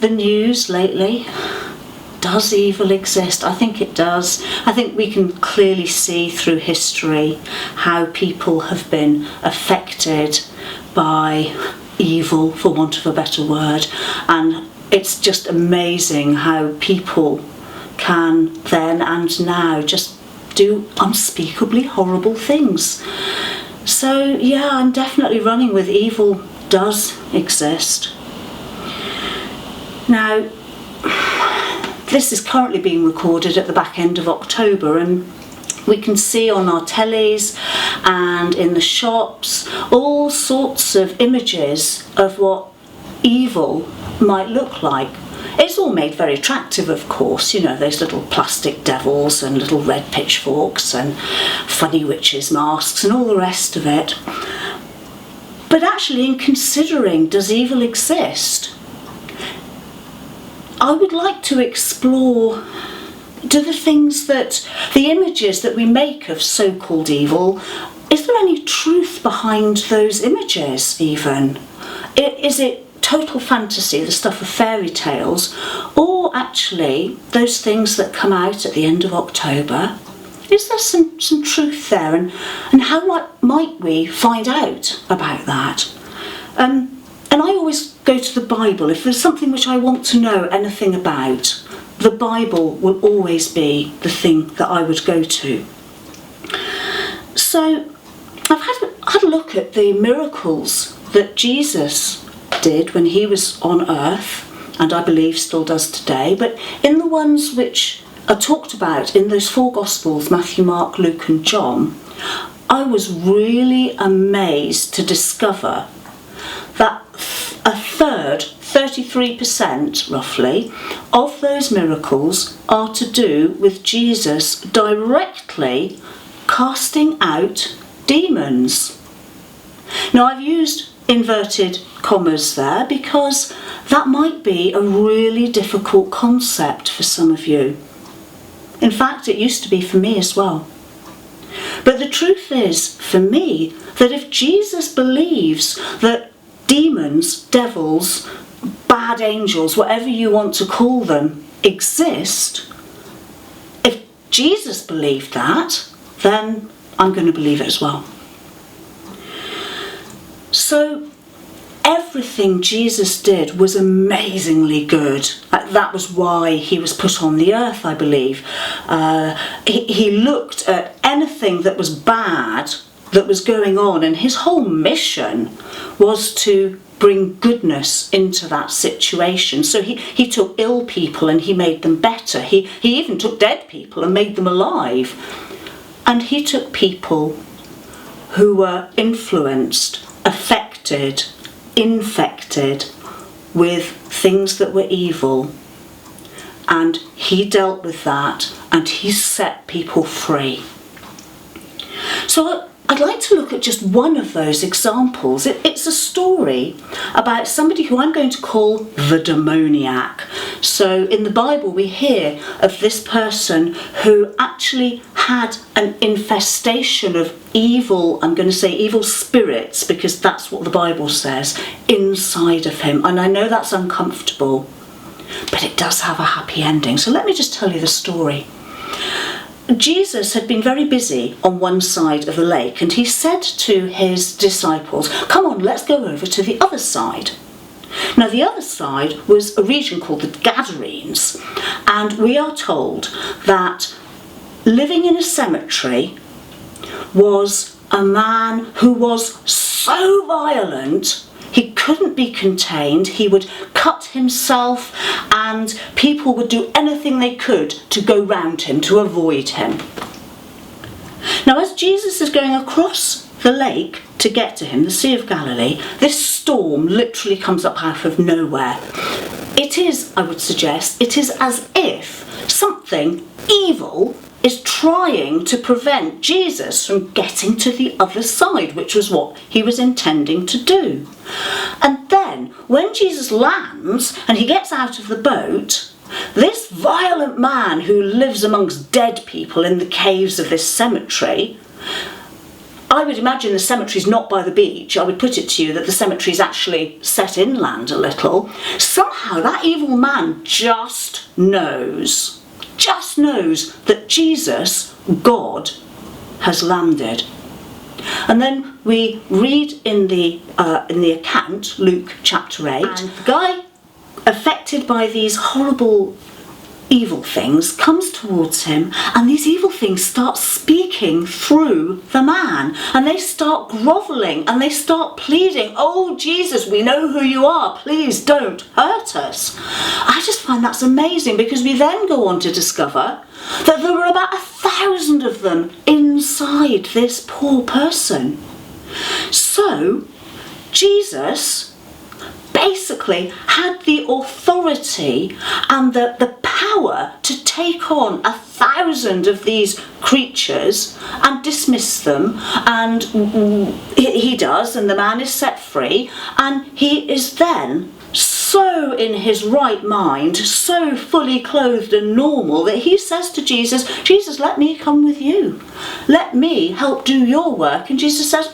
the news lately? Does evil exist? I think it does. I think we can clearly see through history how people have been affected by evil, for want of a better word, and it's just amazing how people can then and now just do unspeakably horrible things. So yeah, I'm definitely running with evil does exist. Now, this is currently being recorded at the back end of October, and we can see on our tellies and in the shops all sorts of images of what evil might look like. It's all made very attractive, of course, you know, those little plastic devils and little red pitchforks and funny witches' masks and all the rest of it. But actually, in considering does evil exist, I would like to explore, do the images that we make of so-called evil, is there any truth behind those images even? Is it total fantasy, the stuff of fairy tales, or actually those things that come out at the end of October? Is there some truth there, and how might we find out about that? And I always go to the Bible. If there's something which I want to know anything about, the Bible will always be the thing that I would go to. So I've had a look at the miracles that Jesus did when he was on earth, and I believe still does today, but in the ones which are talked about in those four Gospels, Matthew, Mark, Luke and John, I was really amazed to discover that a third, 33% roughly, of those miracles are to do with Jesus directly casting out demons. Now, I've used inverted commas there because that might be a really difficult concept for some of you. In fact, it used to be for me as well. But the truth is, for me, that if Jesus believes that demons, devils, bad angels, whatever you want to call them, exist, if Jesus believed that, then I'm going to believe it as well. So everything Jesus did was amazingly good. That was why he was put on the earth, I believe. He looked at anything that was bad that was going on, and his whole mission was to bring goodness into that situation. So he took ill people and he made them better. He even took dead people and made them alive. And he took people who were influenced, affected, infected with things that were evil, and he dealt with that and he set people free. So I'd like to look at just one of those examples. It's a story about somebody who I'm going to call the demoniac. So in the Bible we hear of this person who actually had an infestation of evil, I'm going to say evil spirits, because that's what the Bible says, inside of him. And I know that's uncomfortable, but it does have a happy ending. So let me just tell you the story. Jesus had been very busy on one side of the lake, and he said to his disciples, "Come on, let's go over to the other side." Now, the other side was a region called the Gadarenes, and we are told that living in a cemetery was a man who was so violent he couldn't be contained. He would cut himself, and people would do anything they could to go round him, to avoid him. Now, as Jesus is going across the lake to get to him, the Sea of Galilee, this storm literally comes up out of nowhere. It is, I would suggest, it is as if something evil is trying to prevent Jesus from getting to the other side, which was what he was intending to do. And then, when Jesus lands and he gets out of the boat, this violent man who lives amongst dead people in the caves of this cemetery, I would imagine the cemetery's not by the beach. I would put it to you that the cemetery's actually set inland a little. Somehow that evil man just knows that Jesus, God, has landed. And then we read in the account, Luke chapter 8, and the guy affected by these horrible evil things comes towards him, and these evil things start speaking through the man, and they start grovelling and they start pleading, "Oh Jesus, we know who you are, please don't hurt us." I just find that's amazing, because we then go on to discover that there were about 1,000 of them inside this poor person. So Jesus basically had the authority and the power to take on 1,000 of these creatures and dismiss them, and he does, and the man is set free, and he is then so in his right mind, so fully clothed and normal, that he says to Jesus, "Jesus, let me come with you. Let me help do your work." And Jesus says,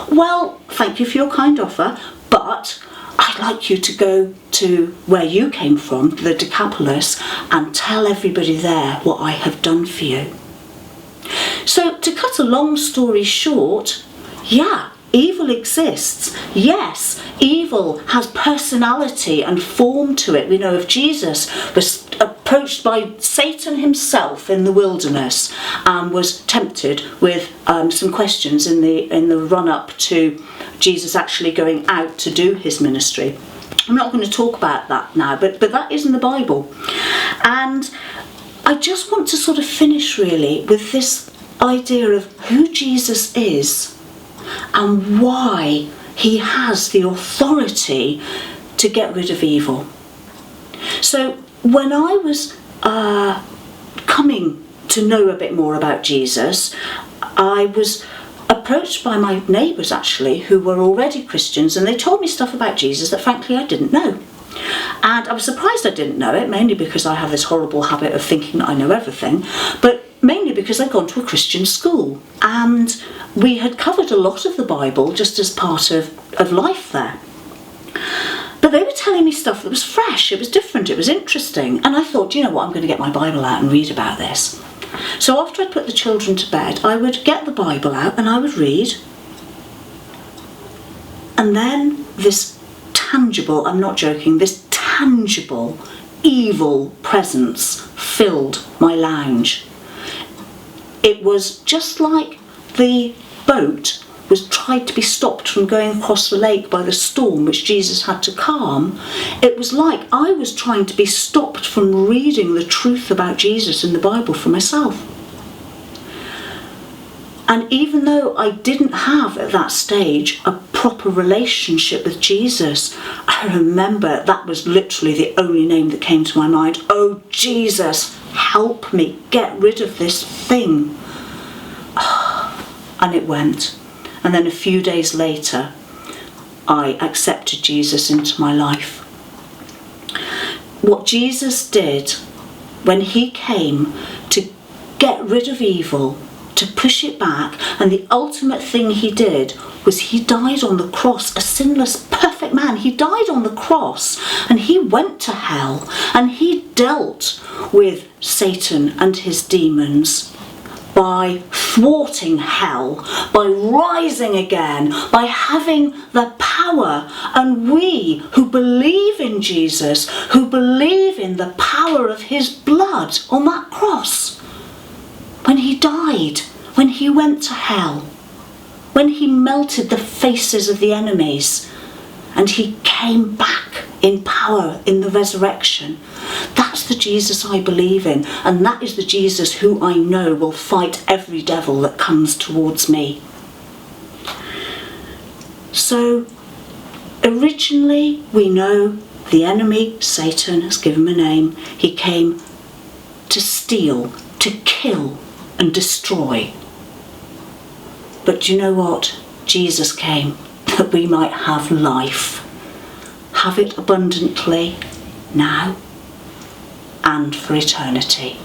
"Well, thank you for your kind offer, but I'd like you to go to where you came from, the Decapolis, and tell everybody there what I have done for you." So to cut a long story short, yeah, evil exists. Yes, evil has personality and form to it. We know of Jesus was approached by Satan himself in the wilderness and was tempted with some questions in the run-up to Jesus actually going out to do his ministry. I'm not going to talk about that now, but that is in the Bible. And I just want to sort of finish really with this idea of who Jesus is and why he has the authority to get rid of evil. So when I was coming to know a bit more about Jesus, I was approached by my neighbours actually, who were already Christians, and they told me stuff about Jesus that frankly I didn't know. And I was surprised I didn't know it, mainly because I have this horrible habit of thinking that I know everything, but mainly because I'd gone to a Christian school and we had covered a lot of the Bible just as part of life there. But they were telling me stuff that was fresh, it was different, it was interesting, and I thought, you know what, I'm going to get my Bible out and read about this. So after I'd put the children to bed, I would get the Bible out and I would read, and then this tangible, I'm not joking, this tangible evil presence filled my lounge. It was just like the boat was tried to be stopped from going across the lake by the storm which Jesus had to calm. It was like I was trying to be stopped from reading the truth about Jesus in the Bible for myself. And even though I didn't have at that stage a proper relationship with Jesus, I remember that was literally the only name that came to my mind. "Oh Jesus, help me get rid of this thing." And it went. And then a few days later, I accepted Jesus into my life. What Jesus did when he came to get rid of evil, to push it back, and the ultimate thing he did was he died on the cross, a sinless, perfect man. He died on the cross and he went to hell and he dealt with Satan and his demons by thwarting hell, by rising again, by having the power. And we who believe in Jesus, who believe in the power of his blood on that cross, when he died, when he went to hell, when he melted the faces of the enemies, and he came back in power in the resurrection. That's the Jesus I believe in, and that is the Jesus who I know will fight every devil that comes towards me. So, originally we know the enemy, Satan, has given him a name. He came to steal, to kill and destroy. But do you know what? Jesus came that we might have life. Have it abundantly now and for eternity.